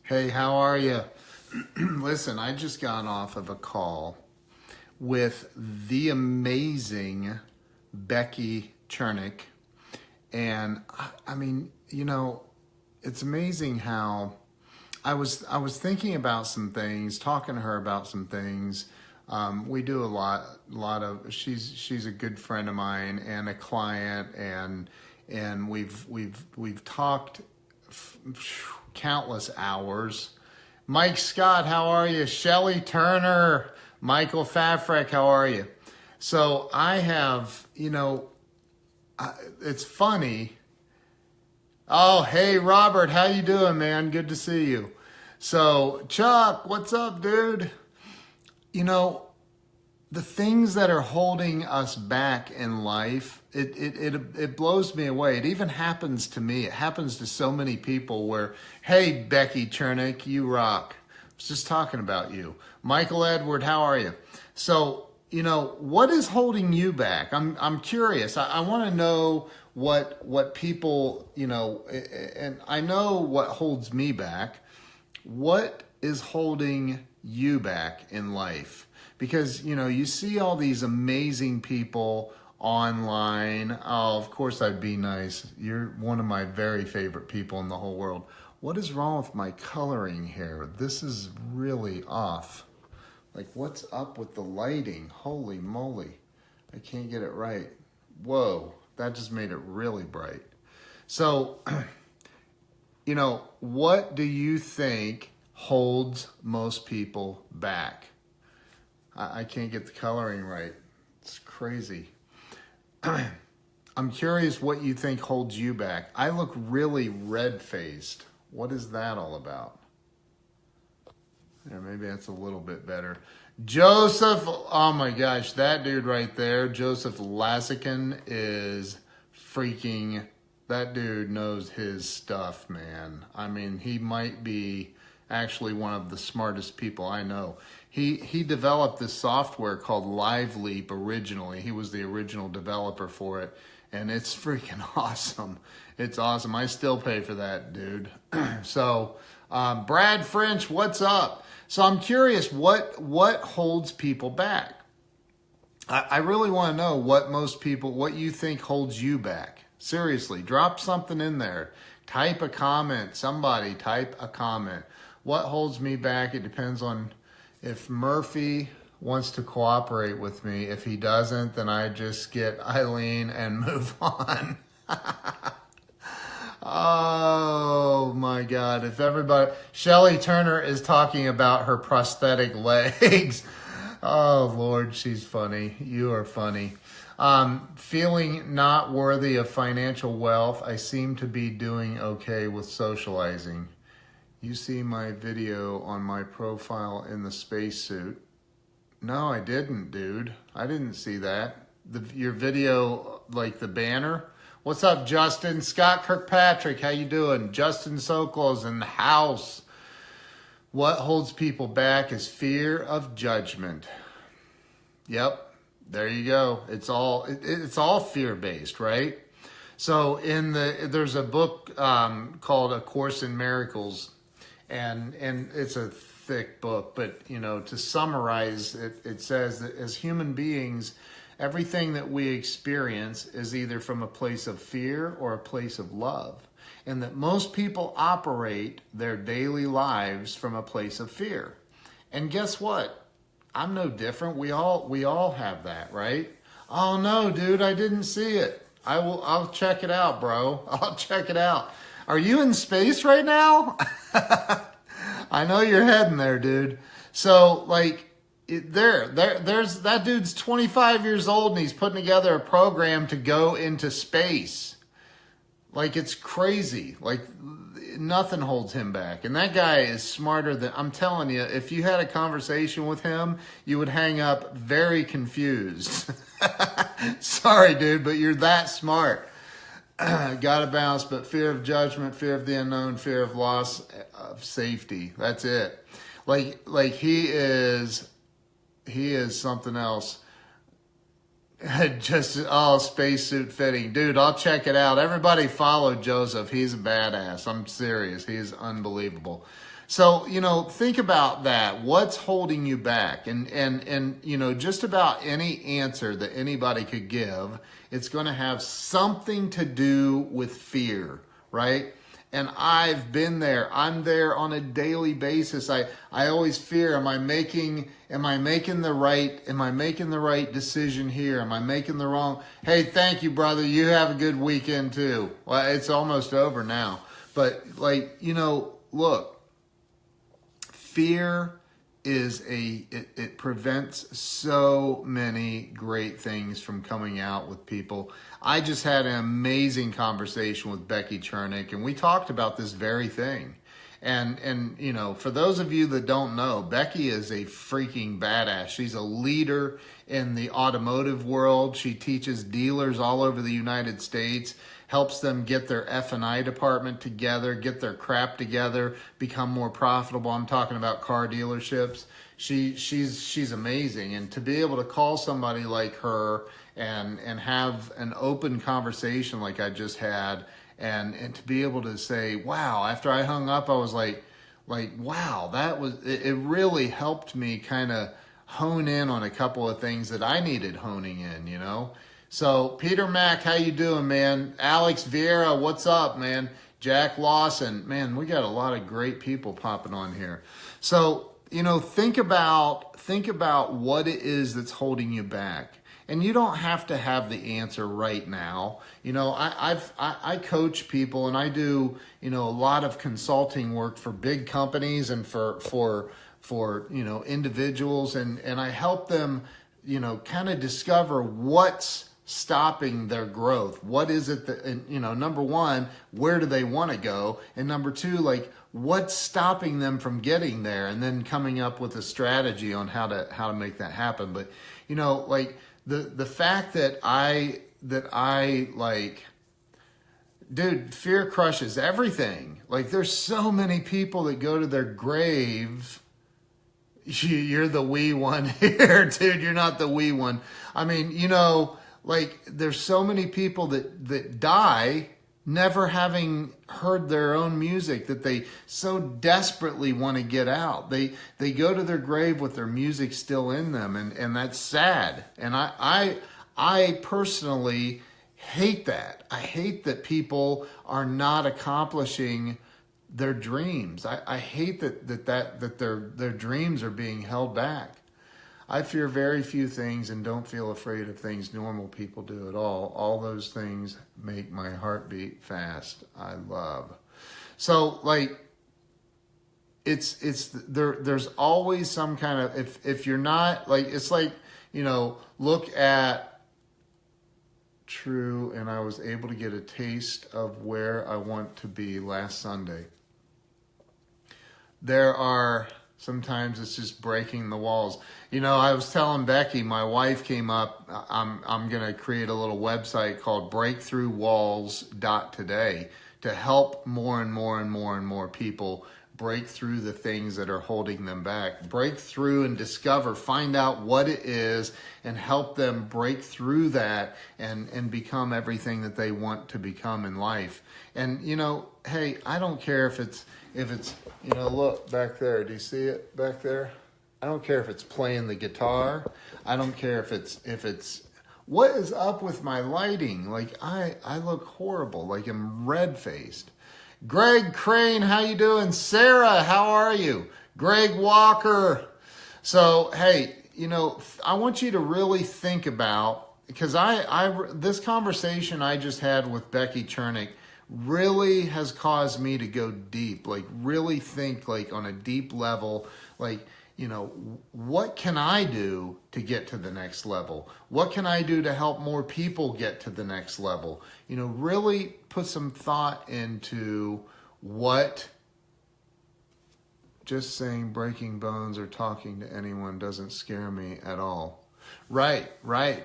Hey, how are you? Listen, I just got off of a call with the amazing Becky Chernick. And I mean, it's amazing how I was thinking about some things, talking to her about some things. We do a lot of. She's a good friend of mine and a client, and we've talked countless hours. Mike Scott, how are you? Shelly Turner, Michael Fafrek, how are you? So I have, it's funny. Oh, hey, Robert, how you doing, man? Good to see you. So, Chuck, what's up, dude? The things that are holding us back in life, it blows me away. It even happens to me. It happens to so many people where, hey, Becky Chernick, you rock. I was just talking about you. Michael Edward, how are you? So, what is holding you back? I'm curious. I want to know what people, and I know what holds me back. What is holding you back in life? Because, you see all these amazing people online. Oh, of course I'd be nice. You're one of my very favorite people in the whole world. What is wrong with my coloring here? This is really off. Like, what's up with the lighting? Holy moly. I can't get it right. Whoa, that just made it really bright. So, what do you think holds most people back? I can't get the coloring right. It's crazy. I'm curious what you think holds you back. I look really red-faced. What is that all about? Yeah, maybe that's a little bit better. Joseph, oh my gosh, that dude right there, Joseph Lassican is freaking, that dude knows his stuff, man. I mean, he might be actually one of the smartest people I know. He developed this software called LiveLeap originally. He was the original developer for it, and it's freaking awesome. It's awesome. I still pay for that, dude. So, Brad French, what's up? So I'm curious, what holds people back? I really want to know what you think holds you back. Seriously, drop something in there. Type a comment. Somebody type a comment. What holds me back? It depends on if Murphy wants to cooperate with me. If he doesn't, then I just get Eileen and move on. Oh my God. If everybody, Shelly Turner is talking about her prosthetic legs. Oh Lord, she's funny. You are funny. Feeling not worthy of financial wealth. I seem to be doing okay with socializing. You see my video on my profile in the spacesuit. No, I didn't, dude. I didn't see that. Your video, like the banner. What's up, Justin? Scott Kirkpatrick, how you doing? Justin Sokolo's in the house. What holds people back is fear of judgment. Yep, there you go. It's all fear-based, right? So there's a book called A Course in Miracles, and it's a thick book, but to summarize it, it says that as human beings, everything that we experience is either from a place of fear or a place of love, and that most people operate their daily lives from a place of fear. And guess what? I'm no different. We all have that, right? Oh no, dude, I didn't see it. I'll check it out, bro. I'll check it out. Are you in space right now? I know you're heading there, dude. So, there's that dude's 25 years old and he's putting together a program to go into space. It's crazy. Nothing holds him back. And that guy is smarter than, I'm telling you, if you had a conversation with him, you would hang up very confused. Sorry, dude, but you're that smart. Gotta bounce, but fear of judgment, fear of the unknown, fear of loss of safety. That's it. He is something else. Just all spacesuit fitting. Dude, I'll check it out. Everybody follow Joseph. He's a badass. I'm serious. He's unbelievable. So, think about that. What's holding you back? And just about any answer that anybody could give, it's going to have something to do with fear, right? And I've been there. I'm there on a daily basis. I always fear, am I making the right decision here? Am I making the wrong? Hey, thank you, brother. You have a good weekend too. Well, it's almost over now. But look, fear it prevents so many great things from coming out with people. I just had an amazing conversation with Becky Chernick, and we talked about this very thing. And for those of you that don't know, Becky is a freaking badass. She's a leader in the automotive world. She teaches dealers all over the United States, helps them get their F&I department together, get their crap together, become more profitable. I'm talking about car dealerships. She's amazing. And to be able to call somebody like her and have an open conversation like I just had, and to be able to say, wow, after I hung up, I was like, wow, it really helped me kind of hone in on a couple of things that I needed honing in, So Peter Mack, how you doing, man? Alex Vieira, what's up, man? Jack Lawson, man, we got a lot of great people popping on here. So, think about what it is that's holding you back. And you don't have to have the answer right now. I coach people, and I do, a lot of consulting work for big companies and for individuals, and I help them, kind of discover what's stopping their growth. What is it that, number one, where do they want to go? And number two, what's stopping them from getting there, and then coming up with a strategy on how to make that happen. But, the fact that I dude, fear crushes everything. There's so many people that go to their grave. You're the wee one here, dude. You're not the wee one. I mean, there's so many people that die never having heard their own music that they so desperately want to get out. They go to their grave with their music still in them, and that's sad. And I personally hate that. I hate that people are not accomplishing their dreams. I hate that their dreams are being held back. I fear very few things and don't feel afraid of things normal people do at all. All those things make my heart beat fast. I love. So there's always some kind of, if you're not look at True, and I was able to get a taste of where I want to be last Sunday. Sometimes it's just breaking the walls. I was telling Becky, my wife came up, I'm going to create a little website called breakthroughwalls.today to help more and more people break through the things that are holding them back. Break through and discover, find out what it is, and help them break through that and become everything that they want to become in life. And, hey, I don't care if it's, look back there. Do you see it back there? I don't care if it's playing the guitar. I don't care if it's, what is up with my lighting? I look horrible. I'm red-faced. Greg Crane, how you doing? Sarah, how are you? Greg Walker. So, hey, I want you to really think about, because this conversation I just had with Becky Chernick really has caused me to go deep, really think on a deep level, what can I do to get to the next level? What can I do to help more people get to the next level? Really put some thought into what just saying breaking bones or talking to anyone doesn't scare me at all. Right. Yeah,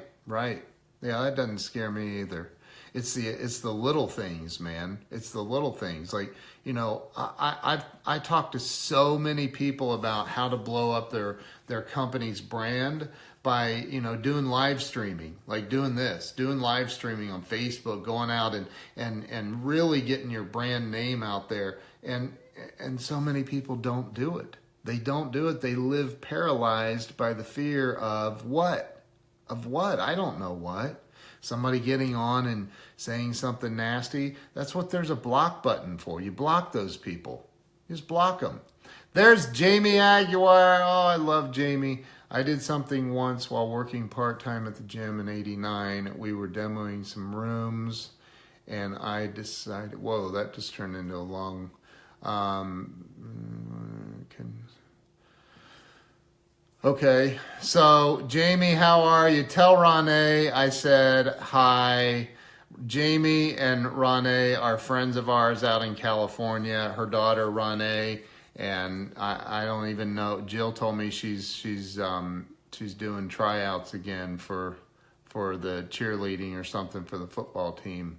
that doesn't scare me either. It's the little things, man. It's the little things. Like, you know, I talked to so many people about how to blow up their company's brand by, you know, doing live streaming, like doing live streaming on Facebook, going out and really getting your brand name out there. And so many people don't do it. They don't do it. They live paralyzed by the fear of what? Of what? I don't know what. Somebody getting on and saying something nasty. That's what there's a block button for. You block those people. Just block them. There's Jamie Aguirre. Oh, I love Jamie. I did something once while working part-time at the gym in '89. We were demoing some rooms, and I decided, whoa, that just turned into a long... Okay, so Jamie, how are you? Tell Ronnie I said hi. Jamie and Ronnie are friends of ours out in California. Her daughter Ronnie, and I don't even know. Jill told me she's doing tryouts again for the cheerleading or something for the football team.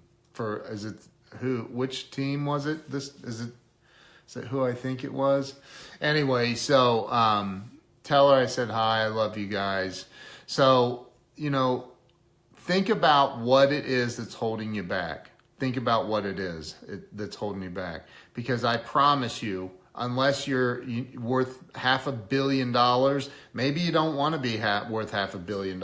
Which team was it? Is it who I think it was? Anyway, so tell her I said hi, I love you guys. So, you know, think about what it is that's holding you back. Think about what it is that's holding you back. Because I promise you, unless you're worth $500 million, maybe you don't want to be worth $500 million.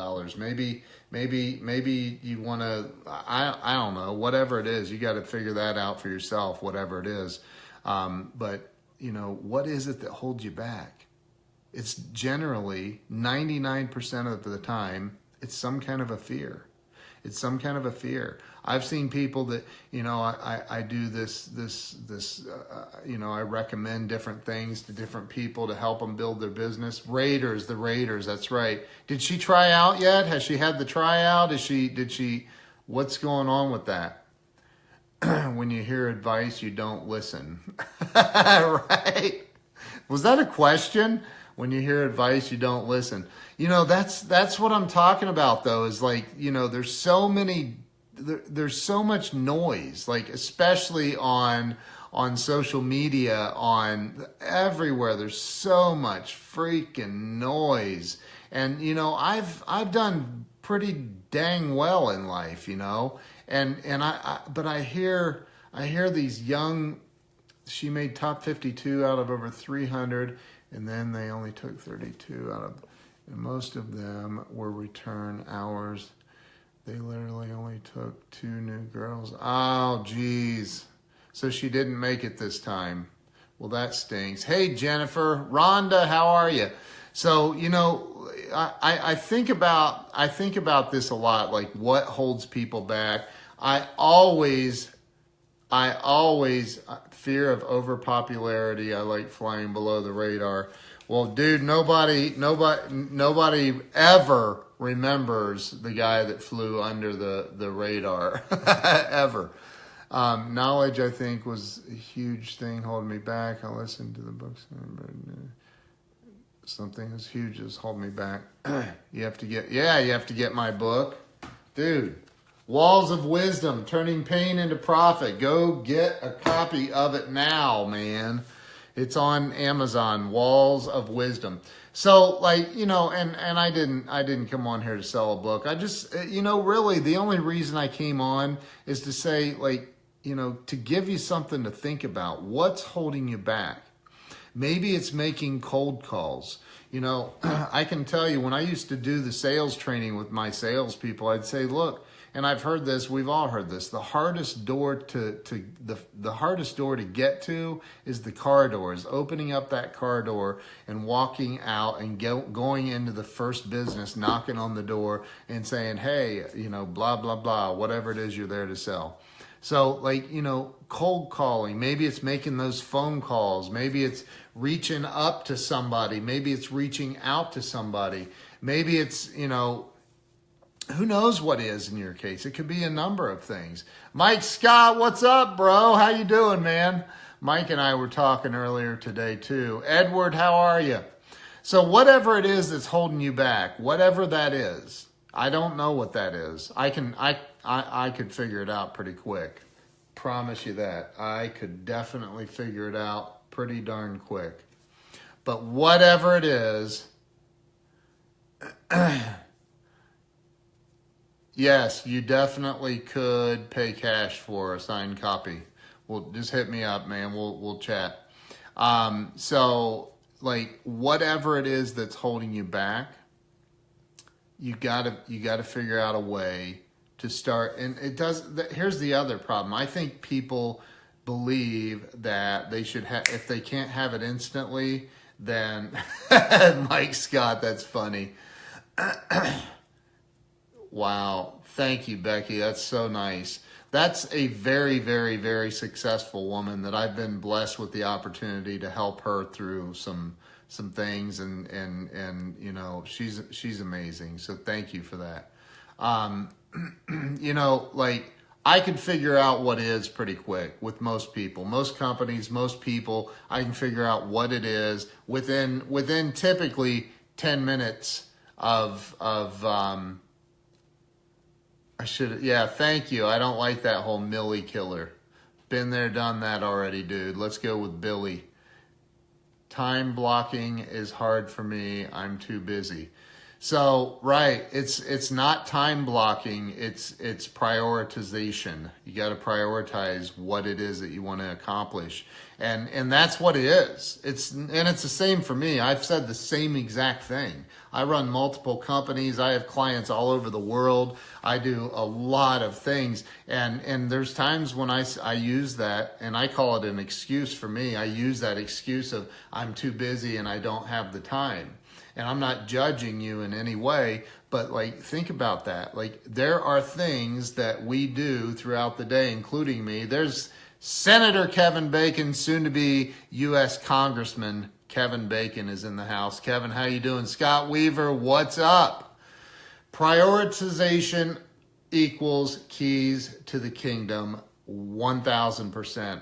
Maybe you want to, I don't know, whatever it is, you got to figure that out for yourself, whatever it is. But, you know, what is it that holds you back? It's generally 99% of the time, it's some kind of a fear. It's some kind of a fear. I've seen people that, you know, I do this, you know, I recommend different things to different people to help them build their business. The Raiders, that's right. Did she try out yet? Has she had the tryout? What's going on with that? When you hear advice, you don't listen. Right? Was that a question? When you hear advice, you don't listen. You know, that's what I'm talking about, though, is like, you know, there's so much noise, like especially on social media, on everywhere. There's so much freaking noise. And, you know, I've done pretty dang well in life, you know, but I hear these young, she made top 52 out of over 300, and then they only took 32 out of, and most of them were return hours. They literally only took 2 new girls. Oh, geez. So she didn't make it this time. Well, that stinks. Hey, Jennifer. Rhonda, how are you? So, you know, I think about this a lot, like what holds people back. I always fear of overpopularity. I like flying below the radar. Well, dude, nobody ever remembers the guy that flew under the radar ever. Knowledge, I think, was a huge thing holding me back. I listened to the books. Something as huge as holding me back. You have to get my book. Dude, Walls of Wisdom, Turning Pain into Profit. Go get a copy of it now, man. It's on Amazon, Walls of Wisdom. So, like, you know, and I didn't come on here to sell a book. I just, you know, really the only reason I came on is to say, like, you know, to give you something to think about. What's holding you back? Maybe it's making cold calls. You know, I can tell you when I used to do the sales training with my salespeople, I'd say, look, and I've heard this, we've all heard this, the hardest door the hardest door to get to is the car door, is opening up that car door and walking out and going into the first business, knocking on the door and saying, hey, you know, blah, blah, blah, whatever it is you're there to sell. So, like, you know, cold calling, maybe it's making those phone calls, maybe it's reaching up to somebody, maybe it's reaching out to somebody, maybe it's, you know, who knows what is in your case. It could be a number of things. Mike Scott, what's up, bro? How you doing, man? Mike and I were talking earlier today, too. Edward, how are you? So whatever it is that's holding you back, whatever that is, I don't know what that is. I I could figure it out pretty quick. Promise you that. I could definitely figure it out pretty darn quick. But whatever it is, yes, you definitely could pay cash for a signed copy. Well, just hit me up, man. We'll chat. So like whatever it is that's holding you back, you gotta figure out a way to start. And it does. Here's the other problem. I think people believe that they should have, if they can't have it instantly, then Mike Scott, that's funny. Wow. Thank you, Becky. That's so nice. That's a very, very, very successful woman that I've been blessed with the opportunity to help her through some things, and you know, she's amazing. So thank you for that. You know, like I could figure out what is pretty quick with most people, most companies, most people. I can figure out what it is within typically 10 minutes of yeah, thank you. I don't like that whole Millie killer. Been there, done that already, dude. Let's go with Billy. Time blocking is hard for me. I'm too busy. So, right, it's not time blocking, it's prioritization. You got to prioritize what it is that you want to accomplish. And that's what it is. It's the same for me. I've said the same exact thing. I run multiple companies. I have clients all over the world. I do a lot of things. And there's times when I use that, and I call it an excuse for me. I use that excuse of I'm too busy and I don't have the time. And I'm not judging you in any way, but like, think about that. Like, there are things that we do throughout the day, including me. There's Senator Kevin Bacon, soon to be U.S. Congressman Kevin Bacon is in the house. Kevin, how you doing? Scott Weaver, what's up? Prioritization equals keys to the kingdom, 1,000%.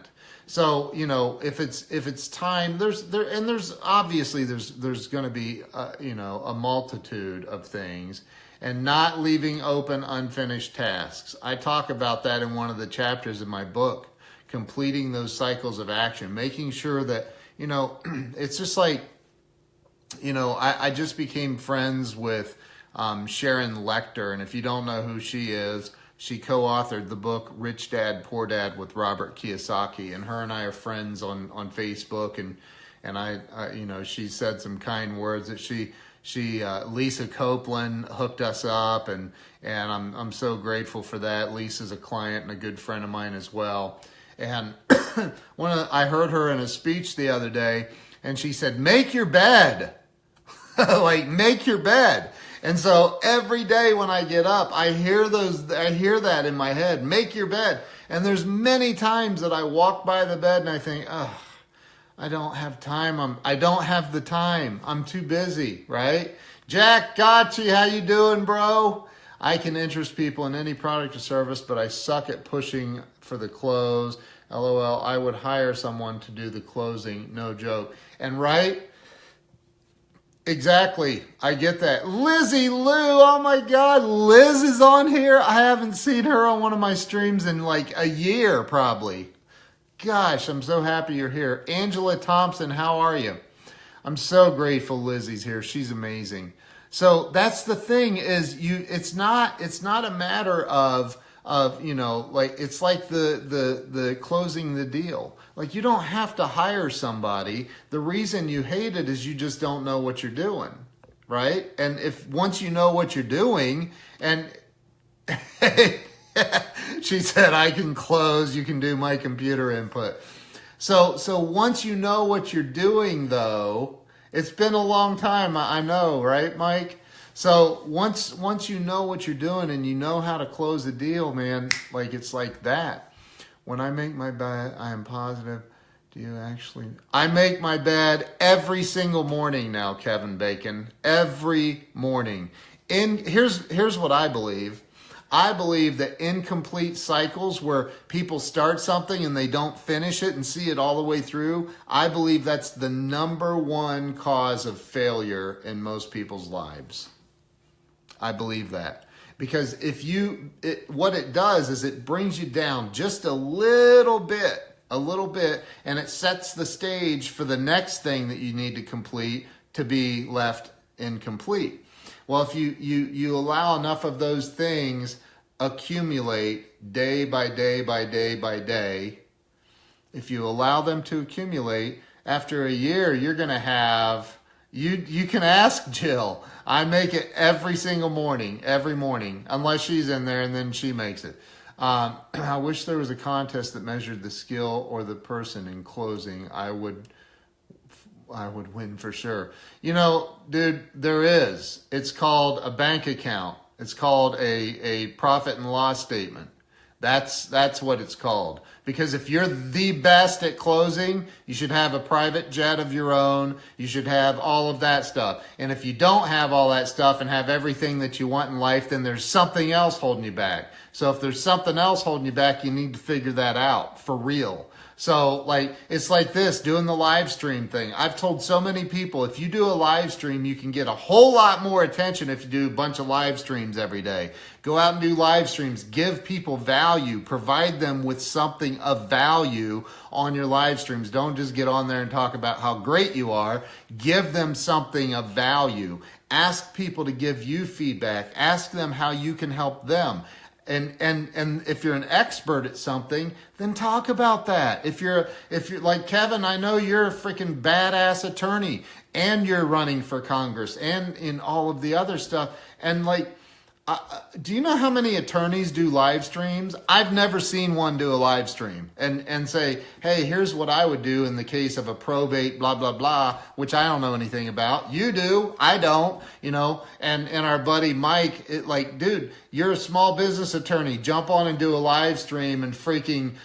So, you know, if it's time, there's obviously going to be you know, a multitude of things, and not leaving open unfinished tasks. I talk about that in one of the chapters in my book, completing those cycles of action, making sure that, you know, it's just like, you know, I just became friends with Sharon Lechter, and if you don't know who she is, she co-authored the book Rich Dad, Poor Dad with Robert Kiyosaki, and her and I are friends on Facebook, and I you know, she said some kind words that she Lisa Copeland hooked us up, and I'm so grateful for that. Lisa's a client and a good friend of mine as well. And I heard her in a speech the other day, and she said, "Make your bed." Like, make your bed. And so every day when I get up, I hear that in my head, make your bed. And there's many times that I walk by the bed and I think, oh, I don't have time. I don't have the time. I'm too busy, right? Jack Gotchi, how you doing, bro? I can interest people in any product or service, but I suck at pushing for the close. LOL, I would hire someone to do the closing. No joke. And right? Exactly. I get that. Lizzie Lou, oh my God, Liz is on here. I haven't seen her on one of my streams in like a year, probably. Gosh, I'm so happy you're here. Angela Thompson, how are you? I'm so grateful Lizzie's here. She's amazing. So that's the thing is it's not a matter of you know, like, it's like the closing the deal. Like, you don't have to hire somebody. The reason you hate it is you just don't know what you're doing, right? And if once you know what you're doing, and she said, I can close, you can do my computer input. So once you know what you're doing, though, it's been a long time, I know, right, Mike? So once you know what you're doing and you know how to close a deal, man, like, it's like that. When I make my bed, I am positive. Do you actually? I make my bed every single morning now, Kevin Bacon. Every morning. Here's what I believe. I believe that incomplete cycles where people start something and they don't finish it and see it all the way through, I believe that's the #1 cause of failure in most people's lives. I believe that. Because what it does is it brings you down just a little bit, and it sets the stage for the next thing that you need to complete to be left incomplete. Well, if you allow enough of those things accumulate day by day by day by day, if you allow them to accumulate, after a year, you're going to have, you can ask Jill. I make it every single morning, unless she's in there and then she makes it. I wish there was a contest that measured the skill or the person in closing. I would win for sure. You know, dude, there is. It's called a bank account. It's called a profit and loss statement. That's what it's called. Because if you're the best at closing, you should have a private jet of your own. You should have all of that stuff. And if you don't have all that stuff and have everything that you want in life, then there's something else holding you back. So if there's something else holding you back, you need to figure that out for real. So it's like this, doing the live stream thing. I've told so many people, if you do a live stream, you can get a whole lot more attention if you do a bunch of live streams every day. Go out and do live streams. Give people value. Provide them with something of value on your live streams. Don't just get on there and talk about how great you are. Give them something of value. Ask people to give you feedback. Ask them how you can help them. And if you're an expert at something, then talk about that. If you're like Kevin, I know you're a freaking badass attorney and you're running for Congress and in all of the other stuff. And do you know how many attorneys do live streams? I've never seen one do a live stream and say, hey, here's what I would do in the case of a probate, blah, blah, blah, which I don't know anything about. You do. I don't, and our buddy Mike, dude, you're a small business attorney. Jump on and do a live stream and freaking,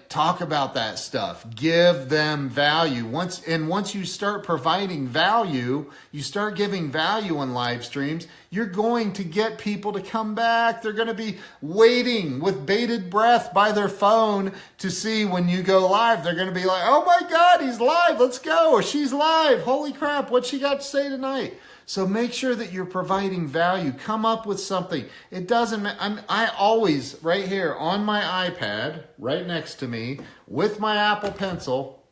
talk about that stuff. Give them value. Once you start providing value, you start giving value on live streams, you're going to get people to come back. They're going to be waiting with bated breath by their phone to see when you go live. They're going to be like, oh my God, he's live. Let's go. Or she's live. Holy crap. What's she got to say tonight? So make sure that you're providing value. Come up with something. It doesn't matter. I always, right here on my iPad, right next to me, with my Apple Pencil,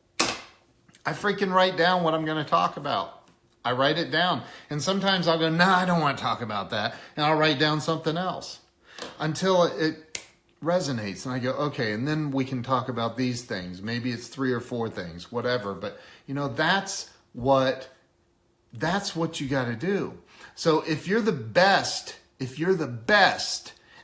I freaking write down what I'm going to talk about. I write it down. And sometimes I'll go, nah, I don't want to talk about that. And I'll write down something else until it resonates. And I go, okay, and then we can talk about these things. Maybe it's 3 or 4 things, whatever. But, that's what you got to do. So if you're the best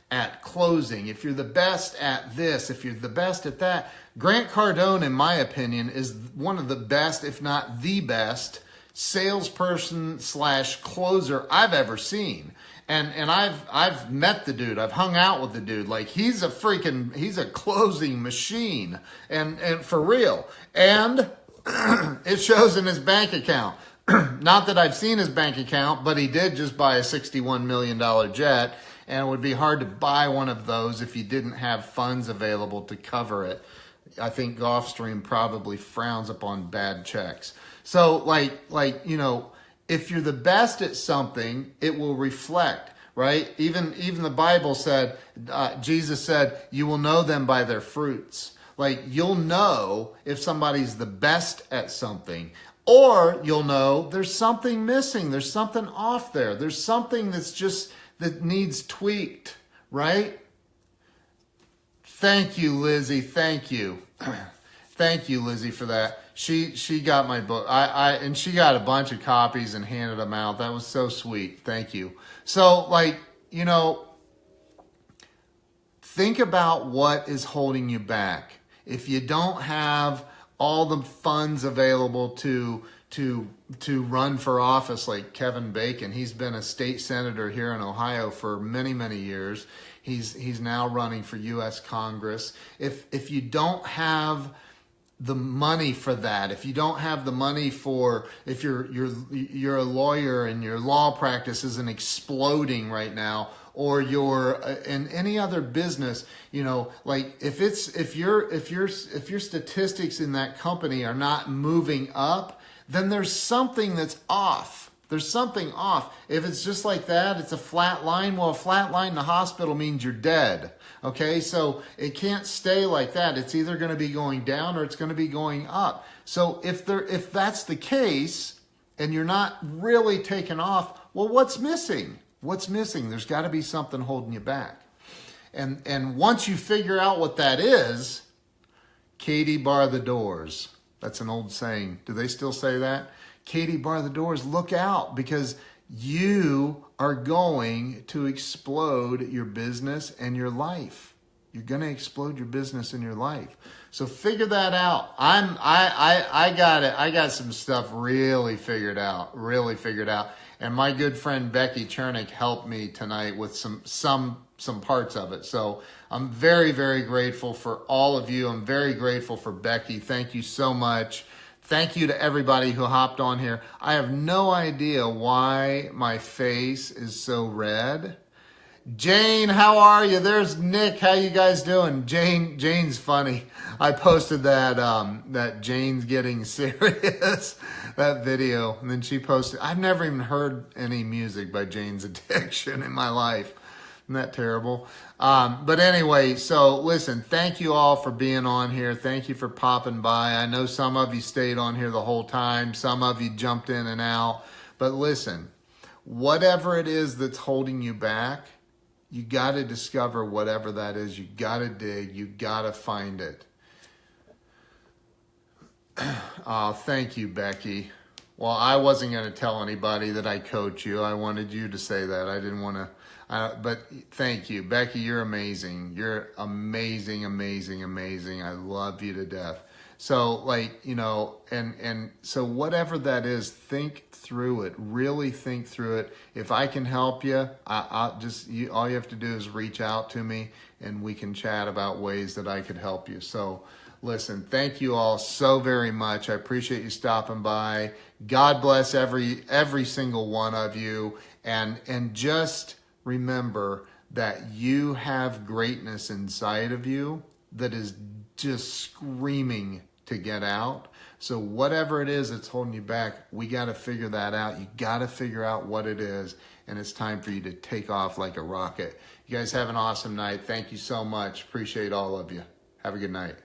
at closing, if you're the best at this, if you're the best at that, Grant Cardone, in my opinion, is one of the best, if not the best, salesperson / closer I've ever seen. And I've met the dude. I've hung out with the dude. He's a closing machine. And for real. And it shows in his bank account. Not that I've seen his bank account, but he did just buy a $61 million jet. And it would be hard to buy one of those if you didn't have funds available to cover it. I think Gulfstream probably frowns upon bad checks. So if you're the best at something, it will reflect, right? Even the Bible said, Jesus said, you will know them by their fruits. You'll know if somebody's the best at something, or you'll know there's something missing. There's something off there. There's something that needs tweaked, right? Thank you, Lizzie. Thank you. Thank you, Lizzie, for that. She got my book. And she got a bunch of copies and handed them out. That was so sweet. Thank you. So, think about what is holding you back. If you don't have all the funds available to run for office like Kevin Bacon, he's been a state senator here in Ohio for many, many years. He's now running for U.S. Congress. If you don't have the money for that, if you don't have the money for, if you're a lawyer and your law practice isn't exploding right now, or you're in any other business, if your statistics in that company are not moving up, then there's something that's off. There's something off. If it's just like that, it's a flat line. Well, a flat line in the hospital means you're dead. Okay, so it can't stay like that. It's either going to be going down or it's going to be going up. So if that's the case and you're not really taking off, well, what's missing? What's missing? There's got to be something holding you back. And once you figure out what that is, Katie, bar the doors. That's an old saying. Do they still say that? Katie, bar the doors. Look out, because you are going to explode your business and your life. You're going to explode your business and your life. So figure that out. I got it. I got some stuff really figured out. And my good friend Becky Chernick helped me tonight with some parts of it. So I'm very, very grateful for all of you. I'm very grateful for Becky. Thank you so much. Thank you to everybody who hopped on here. I have no idea why my face is so red. Jane, how are you? There's Nick. How you guys doing? Jane's funny. I posted that Jane's getting serious, that video, and then she posted. I've never even heard any music by Jane's Addiction in my life. Isn't that terrible? But anyway, so listen, thank you all for being on here. Thank you for popping by. I know some of you stayed on here the whole time. Some of you jumped in and out. But listen, whatever it is that's holding you back, you got to discover whatever that is. You got to dig. You got to find it. Oh, thank you, Becky. Well, I wasn't going to tell anybody that I coach you. I wanted you to say that. I didn't want to. But thank you, Becky. You're amazing. You're amazing, amazing, amazing. I love you to death. So, like, you know, and so whatever that is, think through it. Really think through it. If I can help you, I'll just all you have to do is reach out to me, and we can chat about ways that I could help you. So, listen, thank you all so very much. I appreciate you stopping by. God bless every single one of you, and just remember that you have greatness inside of you that is just screaming to get out. So whatever it is that's holding you back, we got to figure that out. You got to figure out what it is, and it's time for you to take off like a rocket. You guys have an awesome night. Thank you so much. Appreciate all of you. Have a good night.